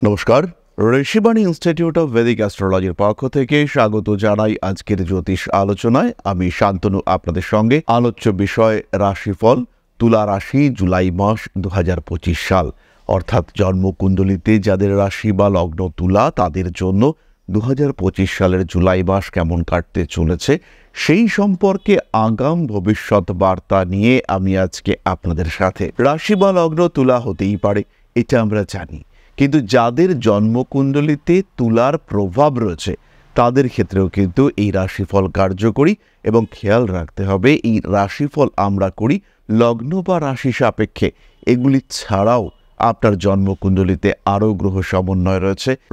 নমস্কার, Rishibani institute of Vedic অ্যাস্ট্রোলজির পক্ষ থেকে স্বাগত জানাই আজকের জ্যোতিষ আলোচনায়। আমি শান্তনু আপনাদের সঙ্গে। আলোচ্য বিষয় রাশিফল তুলা রাশি জুলাই মাস 2025 সাল, অর্থাৎ জন্মকুণ্ডলিতে যাদের রাশি বা লগ্ন তুলা তাদের জন্য 2025 সালের জুলাই মাস কেমন কাটতে চলেছে সেই সম্পর্কে আগাম ভবিষ্যৎ বার্তা নিয়ে আমি আজকে আপনাদের সাথে। রাশি বা লগ্ন তুলা হতেই পারে, এটা আমরা জানি, কিন্তু যাদের জন্মকুণ্ডলিতে তুলার প্রভাব রয়েছে তাদের ক্ষেত্রেও কিন্তু এই রাশিফল কার্যকরী। এবং খেয়াল রাখতে হবে, এই রাশিফল আমরা করি লগ্ন বা রাশি সাপেক্ষে। এগুলি ছাড়াও আপনার জন্মকুণ্ডলিতে আরও গ্রহ সমন্বয়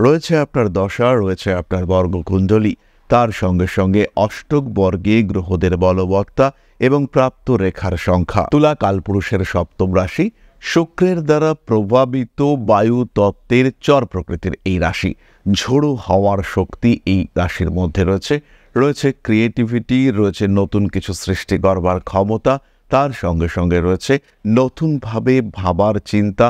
রয়েছে আপনার দশা, রয়েছে আপনার বর্গকুণ্ডলী, তার সঙ্গে সঙ্গে অষ্টক বর্গে গ্রহদের বলবত্তা এবং প্রাপ্ত রেখার সংখ্যা। তুলা কালপুরুষের সপ্তম রাশি, শুক্রের দ্বারা প্রভাবিত বায়ু তত্ত্বের চর প্রকৃতির এই রাশি। ঝোড়ো হওয়ার শক্তি এই রাশির মধ্যে রয়েছে ক্রিয়েটিভিটি, রয়েছে নতুন কিছু সৃষ্টি করবার ক্ষমতা, তার সঙ্গে সঙ্গে রয়েছে নতুনভাবে ভাবার চিন্তা,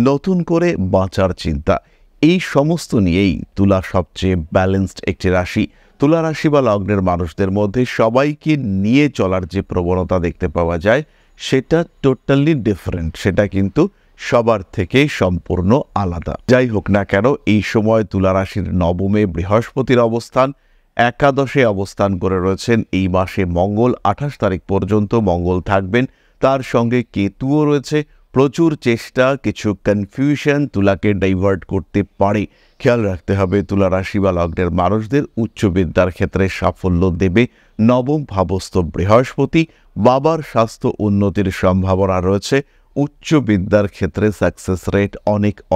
নতুন করে বাঁচার চিন্তা। এই সমস্ত নিয়েই তুলা সবচেয়ে ব্যালেন্সড একটি রাশি। তুলা রাশি বা লগ্নের মানুষদের মধ্যে সবাইকে নিয়ে চলার যে প্রবণতা দেখতে পাওয়া যায় সেটা টোটালি ডিফারেন্ট, সেটা কিন্তু সবার থেকে সম্পূর্ণ আলাদা। যাই হোক না কেন, এই সময় তুলা রাশির নবমে বৃহস্পতির অবস্থান, একাদশে অবস্থান করে রয়েছেন এই মাসে মঙ্গল। 28 তারিখ পর্যন্ত মঙ্গল থাকবেন, তার সঙ্গে কেতুও রয়েছে। প্রচুর চেষ্টা, কিছু কনফিউশন তুলাকে ডাইভার্ট করতে পারে। খেয়াল রাখতে হবে, তুলা রাশি বা লগ্নের মানুষদের উচ্চ বিদ্যার ক্ষেত্রে সাফল্য দেবে নবম ভাবস্থ বৃহস্পতি। বাবার স্বাস্থ্য উন্নতির সম্ভাবনা রয়েছে। উচ্চ বিদ্যার ক্ষেত্রে সাকসেস রেট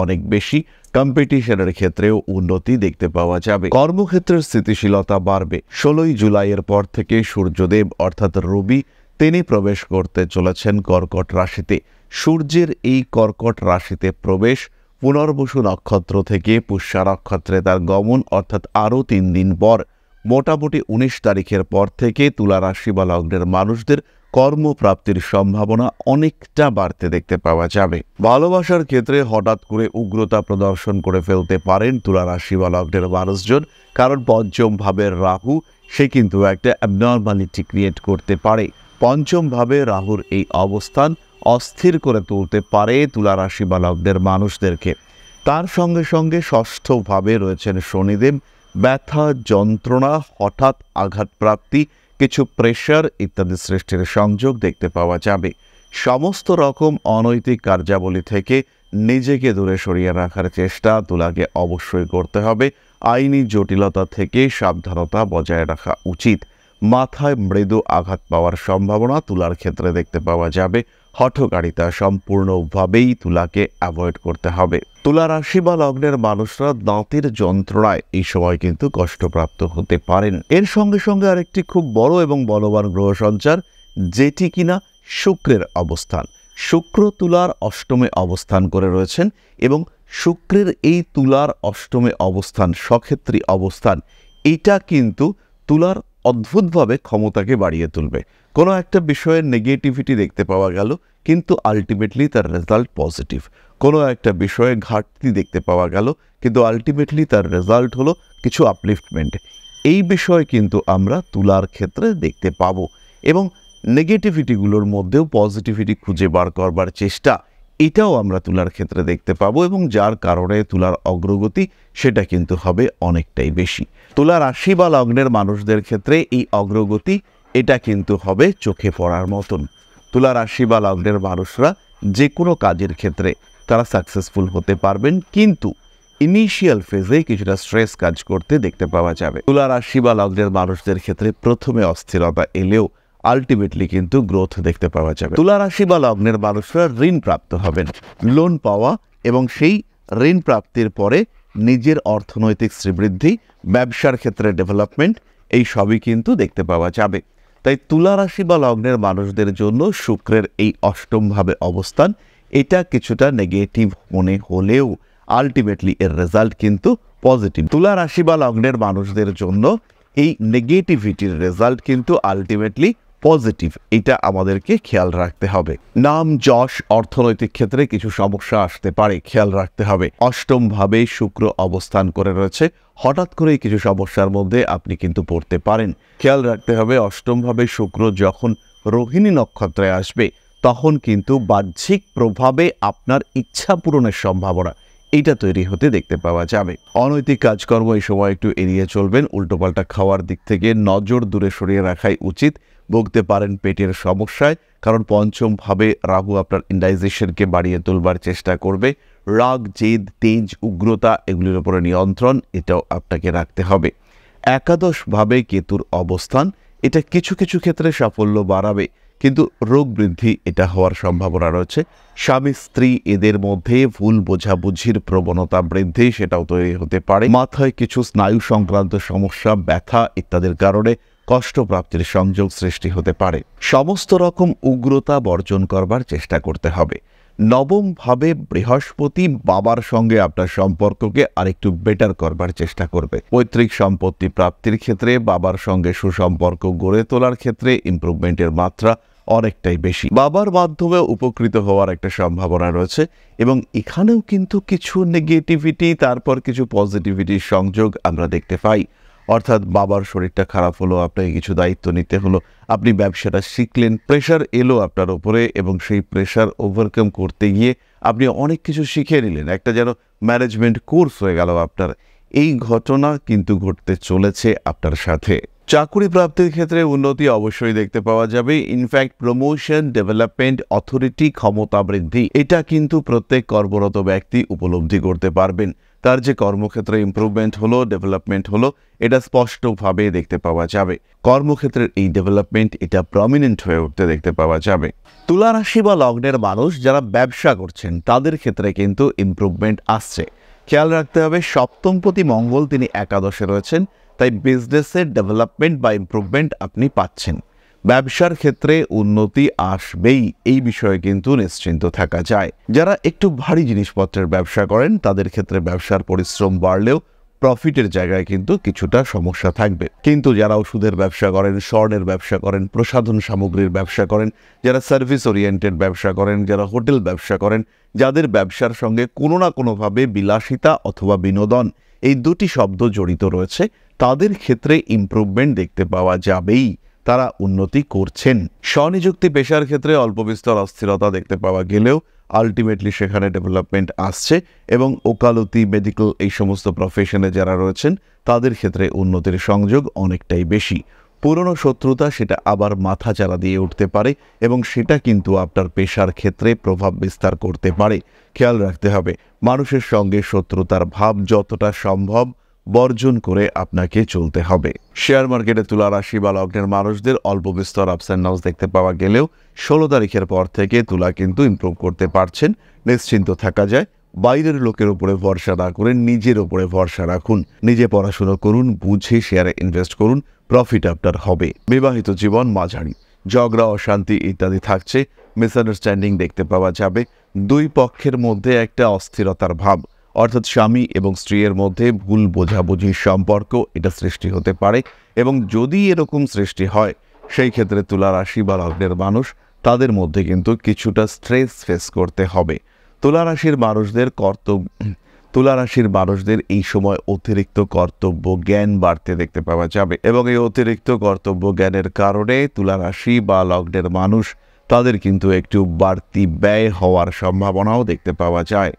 অনেক বেশি। কম্পিটিশনের ক্ষেত্রেও উন্নতি দেখতে পাওয়া যাবে। কর্মক্ষেত্রের স্থিতিশীলতা বাড়বে। 16 জুলাইয়ের পর থেকে সূর্যদেব অর্থাৎ রবি তিনি প্রবেশ করতে চলেছেন কর্কট রাশিতে। সূর্যের এই কর্কট রাশিতে প্রবেশ পুনর্বসু নক্ষত্র থেকে পুষ্যা নক্ষত্রে তার গমন, অর্থাৎ আরও 3 দিন পর, মোটামুটি 19 তারিখের পর থেকে তুলা রাশি বা লগ্নের মানুষদের কর্মপ্রাপ্তির সম্ভাবনা অনেকটা বাড়তে দেখতে পাওয়া যাবে। ভালোবাসার ক্ষেত্রে হঠাৎ করে উগ্রতা প্রদর্শন করে ফেলতে পারেন তুলা রাশি বা লগ্নের মানুষজন, কারণ পঞ্চম ভাবের রাহু সে কিন্তু একটা অ্যাবনর্মালিটি ক্রিয়েট করতে পারে। পঞ্চম ভাবে রাহুর এই অবস্থান অস্থির করে তুলতে পারে তুলা রাশি বা লগ্নের মানুষদেরকে। তার সঙ্গে সঙ্গে ষষ্ঠভাবে রয়েছেন শনিদেব। ব্যথা, যন্ত্রণা, হঠাৎ আঘাতপ্রাপ্তি, কিছু প্রেশার ইত্যাদি সৃষ্টির সংযোগ দেখতে পাওয়া যাবে। সমস্ত রকম অনৈতিক কার্যাবলী থেকে নিজেকে দূরে সরিয়ে রাখার চেষ্টা তুলাকে অবশ্যই করতে হবে। আইনি জটিলতা থেকে সাবধানতা বজায় রাখা উচিত। মাথায় মৃদু আঘাত পাওয়ার সম্ভাবনা তুলার ক্ষেত্রে দেখতে পাওয়া যাবে। হঠকারিতা সম্পূর্ণভাবেই তুলাকে অ্যাভয়েড করতে হবে। তুলা রাশি বা লগ্নের মানুষরা দাঁতের যন্ত্রণায় এই সময় কিন্তু কষ্টপ্রাপ্ত হতে পারেন। এর সঙ্গে সঙ্গে আরেকটি খুব বড় এবং বলবান গ্রহ সঞ্চার, যেটি কিনা শুক্রের অবস্থান। শুক্র তুলার অষ্টমে অবস্থান করে রয়েছেন এবং শুক্রের এই তুলার অষ্টমে অবস্থান, সক্ষেত্রী অবস্থান, এটা কিন্তু তুলার অদ্ভুতভাবে ক্ষমতাকে বাড়িয়ে তুলবে। কোনো একটা বিষয়ের নেগেটিভিটি দেখতে পাওয়া গেল, কিন্তু আলটিমেটলি তার রেজাল্ট পজিটিভ। কোনো একটা বিষয়ে ঘাটতি দেখতে পাওয়া গেল, কিন্তু আলটিমেটলি তার রেজাল্ট হলো কিছু আপলিফটমেন্ট। এই বিষয় কিন্তু আমরা তুলার ক্ষেত্রে দেখতে পাবো, এবং নেগেটিভিটিগুলোর মধ্যেও পজিটিভিটি খুঁজে বার করবার চেষ্টা, এটাও আমরা তুলার ক্ষেত্রে দেখতে পাবো, এবং যার কারণে তুলার অগ্রগতি সেটা কিন্তু হবে অনেকটাই বেশি। তুলা রাশি বা লগ্নের মানুষদের ক্ষেত্রে এই অগ্রগতি এটা কিন্তু হবে চোখে পড়ার মতন। তুলা রাশি বা লগ্নের মানুষরা যে কোনো কাজের ক্ষেত্রে তারা সাকসেসফুল হতে পারবেন, কিন্তু ইনিশিয়াল ফেজে কিছুটা স্ট্রেস কাজ করতে দেখতে পাওয়া যাবে। তুলা রাশি বা লগ্নের মানুষদের ক্ষেত্রে প্রথমে অস্থিরতা এলেও আলটিমেটলি কিন্তু গ্রোথ দেখতে পাওয়া যাবে। তুলা রাশি বা লগ্নের মানুষরা ঋণ প্রাপ্ত হবেন। লোন পাওয়া এবং সেই ঋণ প্রাপ্তির পরে নিজের অর্থনৈতিক শ্রীবৃদ্ধি, ব্যবসার ক্ষেত্রে ডেভেলপমেন্ট, এই সবই কিন্তু দেখতে পাওয়া যাবে। তাই তুলা রাশি বা লগ্নের মানুষদের জন্য শুক্রের এই অষ্টমভাবে অবস্থান এটা কিছুটা নেগেটিভ মনে হলেও আলটিমেটলি এর রেজাল্ট কিন্তু পজিটিভ। তুলা রাশি বা লগ্নের মানুষদের জন্য এই নেগেটিভিটির রেজাল্ট কিন্তু আলটিমেটলি পজিটিভ, এটা আমাদেরকে খেয়াল রাখতে হবে। নাম যশ অর্থনৈতিক ক্ষেত্রে কিছু সমস্যা আসতে পারে, খেয়াল রাখতে হবে। অষ্টম ভাবে শুক্র অবস্থান করে রয়েছে, হঠাৎ করেই কিছু সমস্যার মধ্যে আপনি কিন্তু পড়তে পারেন। খেয়াল রাখতে হবে অষ্টম ভাবে শুক্র যখন রোহিণী নক্ষত্রে আসবে তখন কিন্তু বাহ্যিক প্রভাবে আপনার ইচ্ছা পূরণের সম্ভাবনা এটা তৈরি হতে দেখতে পাওয়া যাবে। অনৈতিক কাজকর্ম এই সময় একটু এড়িয়ে চলবেন। উল্টোপাল্টা খাওয়ার দিক থেকে নজর দূরে সরিয়ে রাখাই উচিত। ভুগতে পারেন পেটের সমস্যায়, কারণ পঞ্চম ভাবে রাহু আপনার ইন্ডাইজেশনকে বাড়িয়ে তোলবার চেষ্টা করবে। রাগ, জেদ, তেজ, উগ্রতা এগুলির উপরে নিয়ন্ত্রণ এটাও আপনাকে রাখতে হবে। একাদশ ভাবে কেতুর অবস্থান এটা কিছু কিছু ক্ষেত্রে সাফল্য বাড়াবে, কিন্তু রোগ বৃদ্ধি এটা হওয়ার সম্ভাবনা রয়েছে। স্বামী স্ত্রী এদের মধ্যে ভুল বোঝাবুঝির প্রবণতা বৃদ্ধি সেটাও তৈরি হতে পারে। মাথায় কিছু স্নায়ু সংক্রান্ত সমস্যা, ব্যথা ইত্যাদির কারণে কষ্টপ্রাপ্তির সংযোগ সৃষ্টি হতে পারে। সমস্ত রকম উগ্রতা বর্জন করবার চেষ্টা করতে হবে। নবম ভাবে বৃহস্পতি বাবার সঙ্গে আপনার সম্পর্ককে আরেকটু বেটার করবার চেষ্টা করবে। পৈতৃক সম্পত্তি প্রাপ্তির ক্ষেত্রে বাবার সঙ্গে সুসম্পর্ক গড়ে তোলার ক্ষেত্রে ইমপ্রুভমেন্টের মাত্রা অনেকটাই বেশি। বাবার মাধ্যমে উপকৃত হওয়ার একটা সম্ভাবনা রয়েছে এবং এখানেও কিন্তু কিছু নেগেটিভিটি তারপর কিছু পজিটিভিটির সংযোগ আমরা দেখতে পাই। অর্থাৎ বাবার শরীরটা খারাপ হলো, আপনাকে কিছু দায়িত্ব নিতে হলো, আপনি ব্যবসাটা শিখলেন, প্রেশার এলো আপনার উপরে এবং সেই প্রেশার ওভারকাম করতে গিয়ে আপনি অনেক কিছু শিখে নিলেন, একটা যেন ম্যানেজমেন্ট কোর্স হয়ে গেল আপনার। এই ঘটনা কিন্তু ঘটতে চলেছে আপনার সাথে। চাকরি প্রাপ্তির ক্ষেত্রে উন্নতি অবশ্যই দেখতে পাওয়া যাবে। ইনফ্যাক্ট প্রমোশন, ডেভেলপমেন্ট, অথরিটি, ক্ষমতা বৃদ্ধি এটা কিন্তু প্রত্যেক কর্মরত ব্যক্তি উপলব্ধি করতে পারবেন। তার যে কর্মক্ষেত্রে ইমপ্রুভমেন্ট হলো, ডেভেলপমেন্ট হলো, এটা স্পষ্টভাবে দেখতে পাওয়া যাবে। কর্মক্ষেত্রের এই ডেভেলপমেন্ট এটা প্রমিনেন্ট হয়ে উঠতে দেখতে পাওয়া যাবে। তুলা রাশি বা লগ্নের মানুষ যারা ব্যবসা করছেন তাদের ক্ষেত্রে কিন্তু ইমপ্রুভমেন্ট আসছে। খেয়াল রাখতে হবে সপ্তমপতি মঙ্গল তিনি একাদশে রয়েছেন, তাই বিজনেসের ডেভেলপমেন্ট বা ইমপ্রুভমেন্ট আপনি পাচ্ছেন। ব্যবসার ক্ষেত্রে উন্নতি আসবেই, এই বিষয়ে কিন্তু নিশ্চিন্ত থাকা যায়। যারা একটু ভারী জিনিসপত্রের ব্যবসা করেন তাদের ক্ষেত্রে ব্যবসার পরিশ্রম বাড়লেও প্রফিটের জায়গায় কিন্তু কিছুটা সমস্যা থাকবে। কিন্তু যারা ওষুধের ব্যবসা করেন, স্বর্ণের ব্যবসা করেন, প্রসাধন সামগ্রীর ব্যবসা করেন, যারা সার্ভিস ওরিয়েন্টেড ব্যবসা করেন, যারা হোটেল ব্যবসা করেন, যাদের ব্যবসার সঙ্গে কোনো না কোনোভাবে বিলাসিতা অথবা বিনোদন এই দুটি শব্দ জড়িত রয়েছে তাদের ক্ষেত্রে ইমপ্রুভমেন্ট দেখতে পাওয়া যাবেই। তারা উন্নতি করছেন। স্বনিযুক্তি পেশার ক্ষেত্রে অল্প বিস্তর অস্থিরতা দেখতে পাওয়া গেলেও আলটিমেটলি সেখানে ডেভেলপমেন্ট আসছে এবং ওকালতি, মেডিকেল এই সমস্ত প্রফেশনে যারা রয়েছেন তাদের ক্ষেত্রে উন্নতির সংযোগ অনেকটাই বেশি। পুরনো শত্রুতা সেটা আবার মাথাচাড়া দিয়ে উঠতে পারে এবং সেটা কিন্তু আপনার পেশার ক্ষেত্রে প্রভাব বিস্তার করতে পারে। খেয়াল রাখতে হবে মানুষের সঙ্গে শত্রুতার ভাব যতটা সম্ভব বর্জন করে আপনাকে চলতে হবে। শেয়ার মার্কেটে তুলা রাশি বা লগ্নের মানুষদের অল্প বিস্তর আপস অ্যান্ড ডাউনস দেখতে পাওয়া গেলেও 16 তারিখের পর থেকে তুলা কিন্তু ইমপ্রুভ করতে পারছেন, নিশ্চিন্ত থাকা যায়। বাইরের লোকের উপরে ভরসা না করে নিজের উপরে ভরসা রাখুন। নিজে পড়াশোনা করুন, বুঝে শেয়ারে ইনভেস্ট করুন, প্রফিট আপনার হবে। বিবাহিত জীবন মাঝারি, ঝগড়া, অশান্তি ইত্যাদি থাকছে। মিসআন্ডারস্ট্যান্ডিং দেখতে পাওয়া যাবে। দুই পক্ষের মধ্যে একটা অস্থিরতার ভাব, অর্থাৎ স্বামী এবং স্ত্রীর মধ্যে ভুল বোঝাবুঝির সম্পর্ক এটা সৃষ্টি হতে পারে এবং যদি এরকম সৃষ্টি হয় সেই ক্ষেত্রে তুলা রাশি বা লগ্নের মানুষ তাদের মধ্যে কিন্তু কিছুটা স্ট্রেস ফেস করতে হবে। তুলা রাশির মানুষদের এই সময় অতিরিক্ত কর্তব্য জ্ঞান বাড়তে দেখতে পাওয়া যাবে এবং এই অতিরিক্ত কর্তব্য জ্ঞানের কারণে তুলা রাশি বা লগ্নের মানুষ তাদের কিন্তু একটু বাড়তি ব্যয় হওয়ার সম্ভাবনাও দেখতে পাওয়া যায়।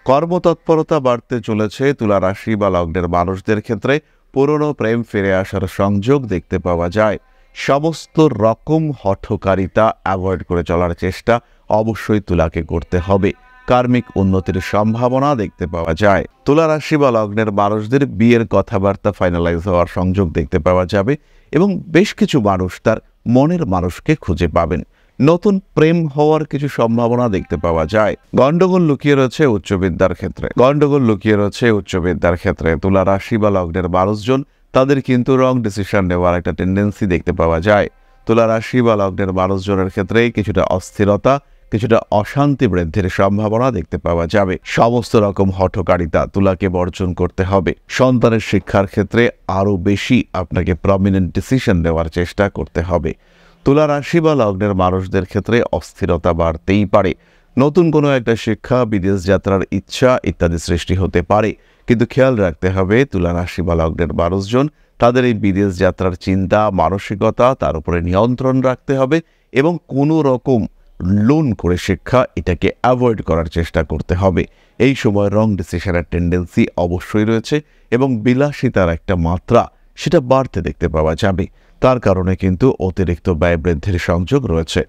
কর্মতৎপরতা বাড়তে চলেছে তুলা রাশি বা লগ্নের মানুষদের ক্ষেত্রে। পুরনো প্রেম ফিরে আসার সংযোগ দেখতে পাওয়া যায়। সমস্ত রকম হঠকারিতা অ্যাভয়েড করে চলার চেষ্টা অবশ্যই তুলাকে করতে হবে। কার্মিক উন্নতির সম্ভাবনা দেখতে পাওয়া যায়। তুলা রাশি বা লগ্নের মানুষদের বিয়ের কথাবার্তা ফাইনালাইজ হওয়ার সংযোগ দেখতে পাওয়া যাবে এবং বেশ কিছু মানুষ তার মনের মানুষকে খুঁজে পাবেন। নতুন প্রেম হওয়ার কিছু সম্ভাবনা দেখতে পাওয়া যায়। গন্ডগোল লুকিয়ে রয়েছে উচ্চবিদ্যার ক্ষেত্রে তুলা রাশি বা লগ্নের মানুষজন তাদের কিন্তু রং ডিসিশন নেওয়ার একটা টেন্ডেন্সি দেখতে পাওয়া যায়। তুলা রাশি বা লগ্নের মানুষজনের ক্ষেত্রে কিছুটা অস্থিরতা, কিছুটা অশান্তি বৃদ্ধির সম্ভাবনা দেখতে পাওয়া যাবে। সমস্ত রকম হঠকারিতা তুলাকে বর্জন করতে হবে। সন্তানের শিক্ষার ক্ষেত্রে আরও বেশি আপনাকে প্রমিনেন্ট ডিসিশন নেওয়ার চেষ্টা করতে হবে। তুলা রাশি বা লগ্নের মানুষদের ক্ষেত্রে অস্থিরতা বাড়তেই পারে। নতুন কোনো একটা শিক্ষা, বিদেশ যাত্রার ইচ্ছা ইত্যাদি সৃষ্টি হতে পারে। কিন্তু খেয়াল রাখতে হবে তুলা রাশি বা লগ্নের মানুষজন তাদের এই বিদেশ যাত্রার চিন্তা, মানসিকতা তার উপরে নিয়ন্ত্রণ রাখতে হবে এবং কোনো রকম লোন করে শিক্ষা এটাকে অ্যাভয়েড করার চেষ্টা করতে হবে। এই সময় রং ডিসিশনের টেন্ডেন্সি অবশ্যই রয়েছে এবং বিলাসিতার একটা মাত্রা সেটা বাড়তে দেখতে পাওয়া যাবে। তার কারণে কিন্তু অতিরিক্ত ব্যয় বৃদ্ধির সংযোগ রয়েছে।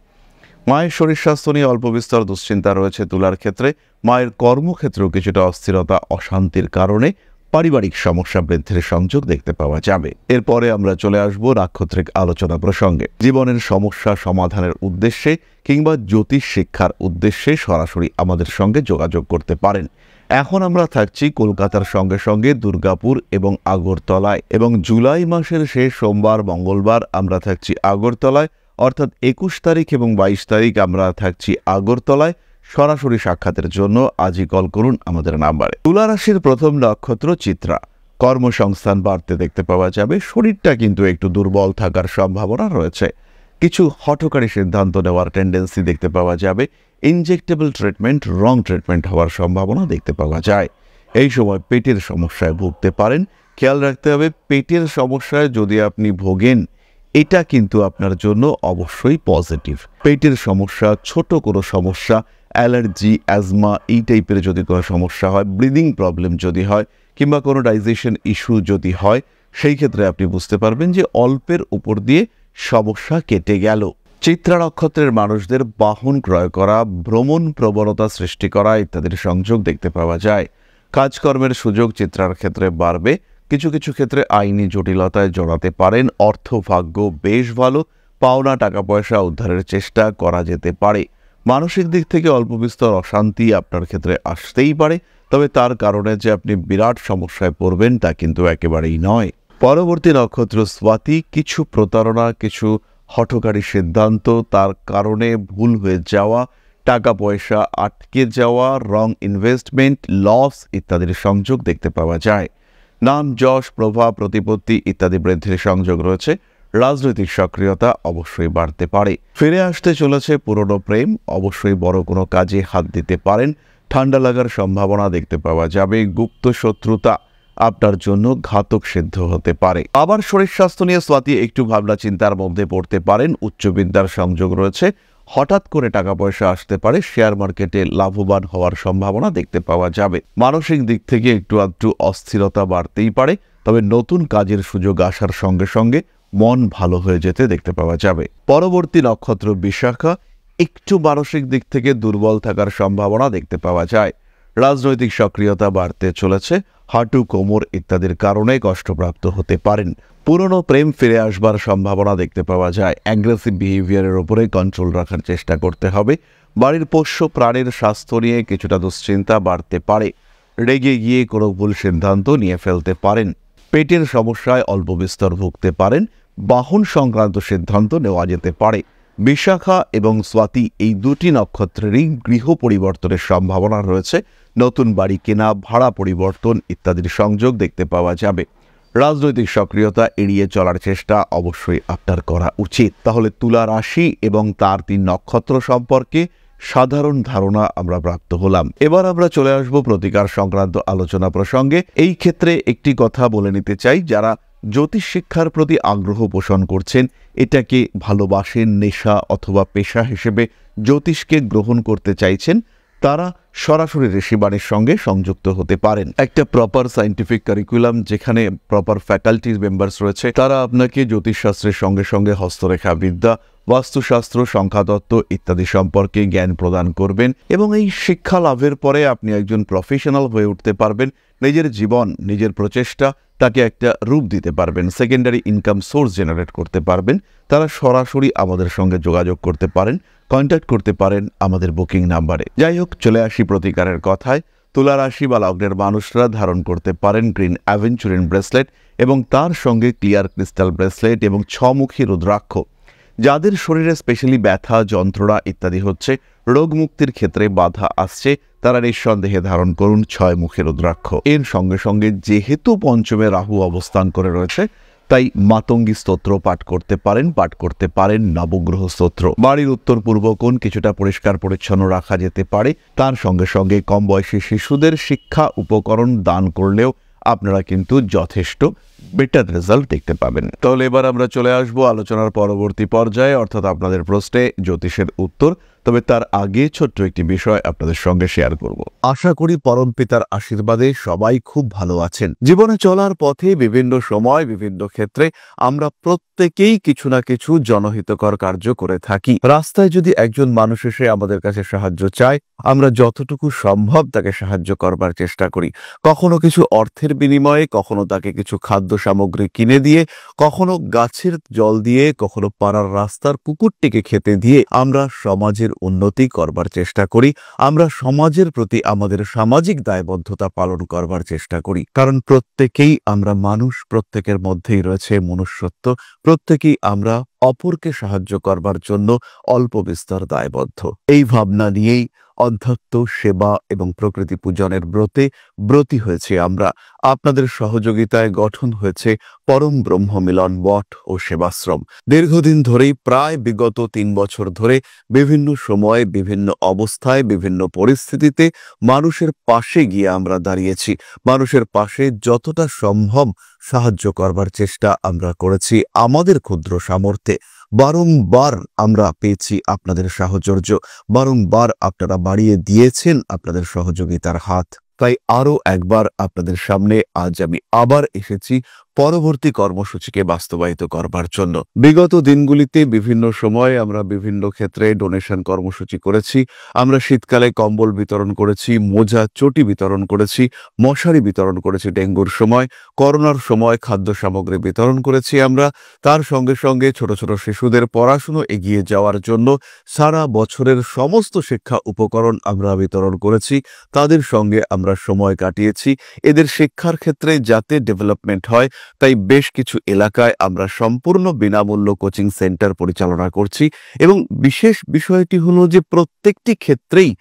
মায়ের শরীর স্বাস্থ্য নিয়ে অল্প বিস্তর দুশ্চিন্তা রয়েছে তুলার ক্ষেত্রে। মায়ের কর্মক্ষেত্রেও কিছুটা অস্থিরতা, অশান্তির কারণে পারিবারিক সমস্যা বৃদ্ধির সংযোগ দেখতে পাওয়া যাবে। এরপরে আমরা চলে আসব নাক্ষত্রিক আলোচনা প্রসঙ্গে। জীবনের সমস্যা সমাধানের উদ্দেশ্যে কিংবা জ্যোতিষ শিক্ষার উদ্দেশ্যে সরাসরি আমাদের সঙ্গে যোগাযোগ করতে পারেন। এখন আমরা থাকছি কলকাতার সঙ্গে সঙ্গে দুর্গাপুর এবং আগরতলায়, এবং জুলাই মাসের শেষ সোমবার মঙ্গলবার আমরা থাকছি আগরতলায়, অর্থাৎ 21 তারিখ এবং 22 তারিখ আমরা থাকছি আগরতলায়। সরাসরি সাক্ষাতের জন্য আজই কল করুন আমাদের নাম্বারে। তুলা রাশির প্রথম নক্ষত্র চিত্রা। কর্মসংস্থান বাড়তে দেখতে পাওয়া যাবে। শরীরটা কিন্তু একটু দুর্বল থাকার সম্ভাবনা রয়েছে। কিছু হঠকারী সিদ্ধান্ত নেওয়ার টেন্ডেন্সি দেখতে পাওয়া যাবে। ইনজেক্টেবল ট্রিটমেন্ট, রং ট্রিটমেন্ট হওয়ার সম্ভাবনা দেখতে পাওয়া যায়। এই সময় পেটের সমস্যায় ভুগতে পারেন। খেয়াল রাখতে হবে, পেটের সমস্যায় যদি আপনি ভোগেন এটা কিন্তু আপনার জন্য অবশ্যই পজিটিভ। পেটের সমস্যা, ছোট কোনো সমস্যা, অ্যালার্জি, অ্যাজমা এই টাইপের যদি কোনো সমস্যা হয়, ব্রিদিং প্রবলেম যদি হয় কিংবা কোনো ডাইজেশন ইস্যু যদি হয়, সেই ক্ষেত্রে আপনি বুঝতে পারবেন যে অল্পের উপর দিয়ে সমস্যা কেটে গেল। চিত্রা নক্ষত্রের মানুষদের বাহন ক্রয় করা, ভ্রমণ প্রবণতা সৃষ্টি করা ইত্যাদির সংযোগ দেখতে পাওয়া যায়। কাজকর্মের সুযোগ চিত্রার ক্ষেত্রে বাড়বে। কিছু কিছু ক্ষেত্রে আইনি জটিলতায় জড়াতে পারেন। অর্থভাগ্য বেশ ভালো। পাওনা টাকা পয়সা উদ্ধারের চেষ্টা করা যেতে পারে। মানসিক দিক থেকে অল্প বিস্তর অশান্তি আপনার ক্ষেত্রে আসতেই পারে, তবে তার কারণে যে আপনি বিরাট সমস্যায় পড়বেন তা কিন্তু একেবারেই নয়। পরবর্তী নক্ষত্র স্বাতি। কিছু প্রতারণা, কিছু হঠকারী সিদ্ধান্ত, তার কারণে ভুল হয়ে যাওয়া, টাকা পয়সা আটকে যাওয়া, রং ইনভেস্টমেন্ট, লস ইত্যাদির সংযোগ দেখতে পাওয়া যায়। নাম, যশ, প্রভাব, প্রতিপত্তি ইত্যাদি বৃদ্ধির সংযোগ রয়েছে। রাজনৈতিক সক্রিয়তা অবশ্যই বাড়তে পারে। ফিরে আসতে চলেছে পুরনো প্রেম। অবশ্যই বড় কোনো কাজে হাত দিতে পারেন। ঠান্ডা লাগার সম্ভাবনা দেখতে পাওয়া যাবে। গুপ্ত শত্রুতা আপনার জন্য ঘাতক সিদ্ধ হতে পারে। আবার শরীর স্বাস্থ্য নিয়ে স্বাতি একটু ভাবনা চিন্তার মধ্যে পড়তে পারেন। উচ্চবিদ্যার সংযোগ রয়েছে। হঠাৎ করে টাকা পয়সা আসতে পারে। শেয়ার মার্কেটে লাভবান হওয়ার সম্ভাবনা দেখতে পাওয়া যাবে। মানসিক দিক থেকে একটু আধটু অস্থিরতা বাড়তেই পারে, তবে নতুন কাজের সুযোগ আসার সঙ্গে সঙ্গে মন ভালো হয়ে যেতে দেখতে পাওয়া যাবে। পরবর্তী নক্ষত্র বিশাখা। একটু মানসিক দিক থেকে দুর্বল থাকার সম্ভাবনা দেখতে পাওয়া যায়। রাজনৈতিক সক্রিয়তা বাড়তে চলেছে। হাঁটু, কোমর ইত্যাদির কারণে কষ্টপ্রাপ্ত হতে পারেন। পুরনো প্রেম ফিরে আসবার সম্ভাবনা দেখতে পাওয়া যায়। অ্যাগ্রেসিভ বিহেভিয়ারের উপরে কন্ট্রোল রাখার চেষ্টা করতে হবে। বাড়ির পোষ্য প্রাণীর স্বাস্থ্য নিয়ে কিছুটা দুশ্চিন্তা বাড়তে পারে। রেগে গিয়ে কোনো ভুল সিদ্ধান্ত নিয়ে ফেলতে পারেন। পেটের সমস্যায় অল্প বিস্তর ভুগতে পারেন। বাহন সংক্রান্ত সিদ্ধান্ত নেওয়া যেতে পারে। বিশাখা এবং স্বাতি এই দুটি নক্ষত্রেরই গৃহ পরিবর্তনের সম্ভাবনা রয়েছে। নতুন বাড়ি কেনা, ভাড়া পরিবর্তন ইত্যাদির সংযোগ দেখতে পাওয়া যাবে। রাজনৈতিক সক্রিয়তা এড়িয়ে চলার চেষ্টা অবশ্যই আপনার করা উচিত। তাহলে তুলা রাশি এবং তার 3 নক্ষত্র সম্পর্কে সাধারণ ধারণা আমরা প্রাপ্ত হলাম। এবার আমরা চলে আসব প্রতিকার সংক্রান্ত আলোচনা প্রসঙ্গে। এই ক্ষেত্রে একটি কথা বলে নিতে চাই, যারা জ্যোতিষ শিক্ষার প্রতি আগ্রহ পোষণ করছেন, এটাকে ভালোবাসেন, নেশা অথবা পেশা হিসেবে জ্যোতিষকে গ্রহণ করতে চাইছেন, তারা সরাসরি ঋষিবাণীর সঙ্গে সংযুক্ত হতে পারেন। একটা প্রপার সায়েন্টিফিক কারিকুলাম, যেখানে প্রপার ফ্যাকাল্টি মেম্বার্স রয়েছে, তারা আপনাকে জ্যোতিষশাস্ত্রের সঙ্গে সঙ্গে হস্তরেখা বিদ্যা, বাস্তুশাস্ত্র, সংখ্যাতত্ত্ব ইত্যাদি সম্পর্কে জ্ঞান প্রদান করবেন এবং এই শিক্ষা লাভের পরে আপনি একজন প্রফেশনাল হয়ে উঠতে পারবেন। নিজের জীবন, নিজের প্রচেষ্টা তাকে একটা রূপ দিতে পারবেন। সেকেন্ডারি ইনকাম সোর্স জেনারেট করতে পারবেন। তারা সরাসরি আমাদের সঙ্গে যোগাযোগ করতে পারেন, কন্ট্যাক্ট করতে পারেন আমাদের বুকিং নাম্বারে। যাই হোক, চলে আসি প্রতিকারের কথায়। তুলা রাশি বা লগ্নের মানুষরা ধারণ করতে পারেন গ্রিন অ্যাভেঞ্চুরিন ব্রেসলেট এবং তার সঙ্গে ক্লিয়ার ক্রিস্টাল ব্রেসলেট এবং 6মুখী রুদ্রাক্ষ। যাদের শরীরে স্পেশালি ব্যথা, যন্ত্রণা ইত্যাদি হচ্ছে, রোগ মুক্তির ক্ষেত্রে বাধা আসছে, তারা নিঃসন্দেহে ধারণ করুন 6মুখী রুদ্রাক্ষ। এর সঙ্গে সঙ্গে যেহেতু পঞ্চমে রাহু অবস্থান করে রয়েছে, তাই মাতঙ্গী স্তোত্র পাঠ করতে পারেন নবগ্রহ স্তোত্র। বাড়ির উত্তর পূর্ব কোণ কিছুটা পরিষ্কার পরিচ্ছন্ন রাখা যেতে পারে। তার সঙ্গে সঙ্গে কম বয়সী শিশুদের শিক্ষা উপকরণ দান করলেও আপনারা কিন্তু যথেষ্ট বেটার রেজাল্ট দেখতে পাবেন। তাহলে এবার আমরা চলে আসবো আলোচনার পরবর্তী পর্যায়ে, অর্থাৎ আপনাদের প্রশ্নে জ্যোতিষের উত্তর। তবে তার আগে ছোট্ট একটি বিষয় আপনাদের সঙ্গে শেয়ার করব। আশা করি পরম পিতার আশীর্বাদে সবাই খুব ভালো আছেন। জীবনে চলার পথে বিভিন্ন সময় বিভিন্ন ক্ষেত্রে আমরা প্রত্যেকেই কিছু না কিছু জনহিতকর কার্য করে থাকি। রাস্তায় যদি একজন মানুষ এসে আমাদের কাছে সাহায্য চায়, আমরা যতটুকু সম্ভব তাকে সাহায্য করবার চেষ্টা করি। কখনো কিছু অর্থের বিনিময়ে, কখনো তাকে কিছু খাদ্য সামগ্রী কিনে দিয়ে, কখনো গাছের জল দিয়ে, কখনো পাড়ার রাস্তার কুকুরটিকে খেতে দিয়ে আমরা সমাজের উন্নতি করবার চেষ্টা করি। আমরা সমাজের প্রতি আমাদের সামাজিক দায়বদ্ধতা পালন করবার চেষ্টা করি, কারণ প্রত্যেকেই আমরা মানুষ, প্রত্যেকের মধ্যেই রয়েছে মনুষ্যত্ব, প্রত্যেকেই আমরা অপরকে সাহায্য করবার জন্য অল্প বিস্তর দায়বদ্ধ। এই ভাবনা নিয়েই অধ্যাত্ম সেবা এবং প্রকৃতি পূজনের ব্রতী হয়েছে আমরা। আপনাদের সহযোগিতায় গঠন হয়েছে পরম ব্রহ্ম মিলন মঠ ও সেবাশ্রম। দীর্ঘদিন ধরেই, প্রায় বিগত 3 বছর ধরে বিভিন্ন সময়ে, বিভিন্ন অবস্থায়, বিভিন্ন পরিস্থিতিতে মানুষের পাশে গিয়ে আমরা দাঁড়িয়েছি। মানুষের পাশে যতটা সম্ভব সাহায্য করবার চেষ্টা আমরা করেছি আমাদের ক্ষুদ্র সামর্থ্যে। বারংবার আমরা পেয়েছি আপনাদের সাহচর্য, বারংবার আপনারা বাড়িয়ে দিয়েছেন আপনাদের সহযোগিতার হাত। তাই আরও একবার আপনাদের সামনে আজ আমি আবার এসেছি পরবর্তী কর্মসূচিকে বাস্তবায়িত করবার জন্য। বিগত দিনগুলিতে বিভিন্ন সময় আমরা বিভিন্ন ক্ষেত্রে ডোনেশন কর্মসূচি করেছি। আমরা শীতকালে কম্বল বিতরণ করেছি, মোজা চটি বিতরণ করেছি, মশারি বিতরণ করেছি ডেঙ্গুর সময়, করোনার সময় খাদ্য সামগ্রী বিতরণ করেছি আমরা। তার সঙ্গে সঙ্গে ছোট ছোট শিশুদের পড়াশুনো এগিয়ে যাওয়ার জন্য সারা বছরের সমস্ত শিক্ষা উপকরণ আমরা বিতরণ করেছি। তাদের সঙ্গে আমরা সময় কাটিয়েছি। এদের শিক্ষার ক্ষেত্রে যাতে ডেভেলপমেন্ট হয়, তাই বেশ কিছু এলাকায় আমরা সম্পূর্ণ বিনামূল্য কোচিং সেন্টার পরিচালনা করছি। এবং বিশেষ বিষয়টি হলো যে প্রত্যেকটি ক্ষেত্রেই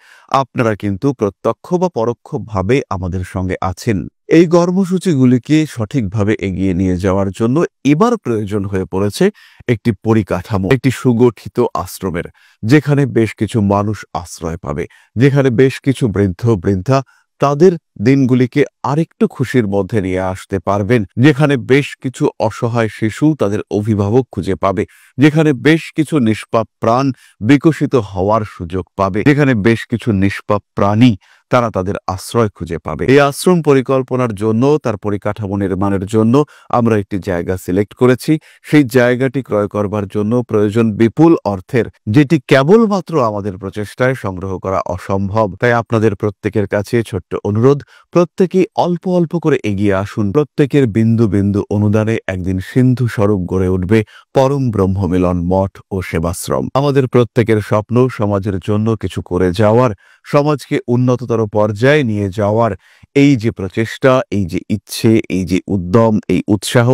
আপনারা কিন্তু প্রত্যক্ষ বা পরোক্ষভাবে আমাদের সঙ্গে আছেন। এই কর্মসূচিগুলিকে সঠিকভাবে এগিয়ে নিয়ে যাওয়ার জন্য এবার প্রয়োজন হয়ে পড়েছে একটি পরিকাঠামো, একটি সুগঠিত আশ্রমের, যেখানে বেশ কিছু মানুষ আশ্রয় পাবে, যেখানে বেশ কিছু বৃদ্ধা তাদের দিনগুলিকে আরেকটু খুশির মধ্যে নিয়ে আসতে পারবেন, যেখানে বেশ কিছু অসহায় শিশু তাদের অভিভাবক খুঁজে পাবে, যেখানে বেশ কিছু নিষ্পাপ প্রাণ বিকশিত হওয়ার সুযোগ পাবে, যেখানে বেশ কিছু নিষ্পাপ প্রাণী তারা তাদের আশ্রয় খুঁজে পাবে। এই আশ্রম পরিকল্পনার জন্য, তার পরিকাঠামো নির্মাণের জন্য আমরা একটি জায়গা সিলেক্ট করেছি। সেই জায়গাটি ক্রয় করবার জন্য প্রয়োজন বিপুল অর্থের, যেটি কেবলমাত্র আমাদের প্রচেষ্টায় সংগ্রহ করা অসম্ভব। তাই আপনাদের প্রত্যেকের কাছে ছোট্ট অনুরোধ, প্রত্যেকেই অল্প অল্প করে এগিয়ে আসুন। প্রত্যেকের বিন্দু বিন্দু অনুদানে একদিন সিন্ধু স্বরূপ গড়ে উঠবে পরম ব্রহ্ম মিলন মঠ ও সেবাশ্রম। আমাদের প্রত্যেকের স্বপ্ন সমাজের জন্য কিছু করে যাওয়ার, সমাজকে উন্নততর পর্যায়ে নিয়ে যাওয়ার এই যে প্রচেষ্টা, এই যে ইচ্ছে, এই যে উদ্যম, এই উৎসাহ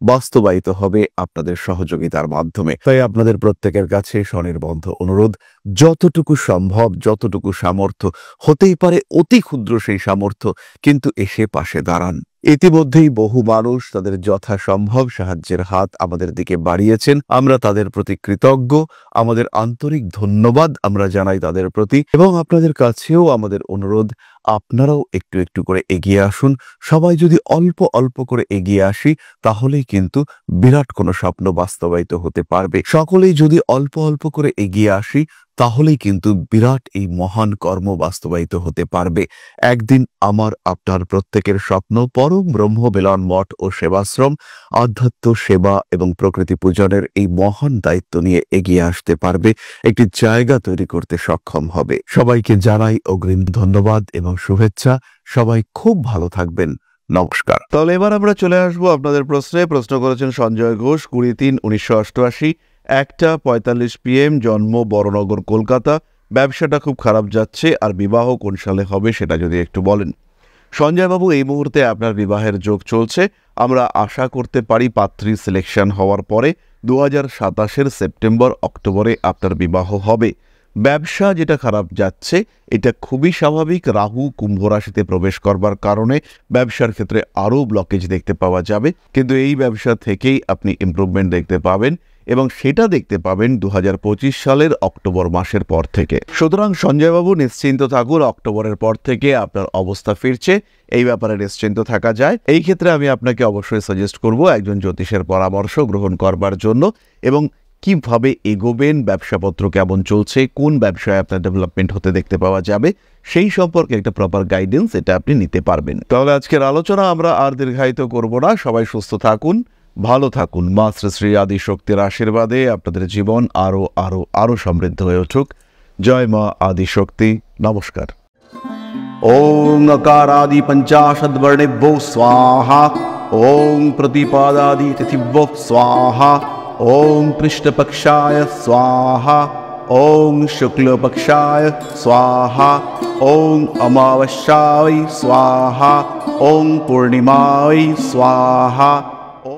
বাস্তবায়িত হবে আপনাদের সহযোগিতার মাধ্যমে। তাই আপনাদের প্রত্যেকের কাছে স্বনির্বন্ধ অনুরোধ, যতটুকু সম্ভব, যতটুকু সামর্থ্য, হতেই পারে অতি ক্ষুদ্র সেই সামর্থ্য, কিন্তু এসে পাশে দাঁড়ান। ইতিমধ্যেই বহু মানুষ তাদের যথাসম্ভব সাহায্যের হাত আমাদের দিকে বাড়িয়েছেন। আমরা তাদের প্রতি কৃতজ্ঞ, আমাদের আন্তরিক ধন্যবাদ আমরা জানাই তাদের প্রতি। এবং আপনাদের কাছেও আমাদের অনুরোধ, আপনারাও একটু একটু করে এগিয়ে আসুন। সবাই যদি অল্প অল্প করে এগিয়ে আসি, তাহলেই কিন্তু বিরাট কোনো স্বপ্ন বাস্তবায়িত হতে পারবে। সকলেই যদি অল্প অল্প করে এগিয়ে আসি, তাহলেই কিন্তু বিরাট এই মহান কর্ম বাস্তবায়িত হতে পারবে। একদিন আমার আপনার প্রত্যেকের স্বপ্ন পরম ব্রহ্ম মিলন মঠ ও সেবাশ্রম আধ্যাত্ম সেবা এবং প্রকৃতি পূজনের এই মহান দায়িত্ব নিয়ে এগিয়ে আসতে পারবে, একটি জায়গা তৈরি করতে সক্ষম হবে। সবাইকে জানাই অগ্রিম ধন্যবাদ এবং শুভেচ্ছা। সবাই খুব ভালো থাকবেন। নমস্কার। তাহলে এবার আমরা চলে আসবো আপনাদের প্রশ্নে। প্রশ্ন করেছেন সঞ্জয় ঘোষ, 20-3-1988, 1:45 PM, জন্ম বড়নগর, কলকাতা। ব্যবসাটা খুব খারাপ যাচ্ছে, আর বিবাহ কোন সালে হবে সেটা যদি একটু বলেন। সঞ্জয়বাবু, এই মুহূর্তে আপনার বিবাহের যোগ চলছে। আমরা আশা করতে পারি পাত্রী সিলেকশন হওয়ার পরে 2027 সেপ্টেম্বর অক্টোবরে আপনার বিবাহ হবে। ব্যবসা যেটা খারাপ যাচ্ছে এটা খুবই স্বাভাবিক। রাহু কুম্ভ রাশিতে প্রবেশ করবার কারণে ব্যবসার ক্ষেত্রে আরও ব্লকেজ দেখতে পাওয়া যাবে, কিন্তু এই ব্যবসা থেকেই আপনি ইমপ্রুভমেন্ট দেখতে পাবেন এবং সেটা দেখতে পাবেন 2025 সালের অক্টোবর মাসের পর থেকে। সুতরাং সঞ্জয়বাবু নিশ্চিন্ত থাকুন, অক্টোবরের পর থেকে আপনার অবস্থা ফিরছে, এই ব্যাপারে নিশ্চিন্ত থাকা যায়। এই ক্ষেত্রে আমি আপনাকে অবশ্যই সাজেস্ট করব একজন জ্যোতিষের পরামর্শ গ্রহণ করবার জন্য, এবং কিভাবে এগোবেন, ব্যবসাপত্র কেমন চলছে, কোন ব্যবসায় আপনার ডেভেলপমেন্ট হতে দেখতে পাওয়া যাবে, সেই সম্পর্কে একটা প্রপার গাইডেন্স এটা আপনি নিতে পারবেন। তাহলে আজকের আলোচনা আমরা আর দীর্ঘায়িত করব না। সবাই সুস্থ থাকুন, ভালো থাকুন। মা শ্রী শ্রী আদিশক্তির আশীর্বাদে আপনাদের জীবন আরো আরো আরো সমৃদ্ধ হয়ে উঠুক। জয় মা আদিশক্তি। নমস্কার। ওং अकारादि पंचाशद्वर्णेभ्यो स्वाहा। ओं प्रतिपादादि तिथिभ्यो स्वाहा। ओं कृष्णपक्षाय स्वाहा। ओं शुक्लपक्षाय स्वाहा। ओं अमावस्याय स्वाहा। ओं पूर्णिमाय स्वाहा।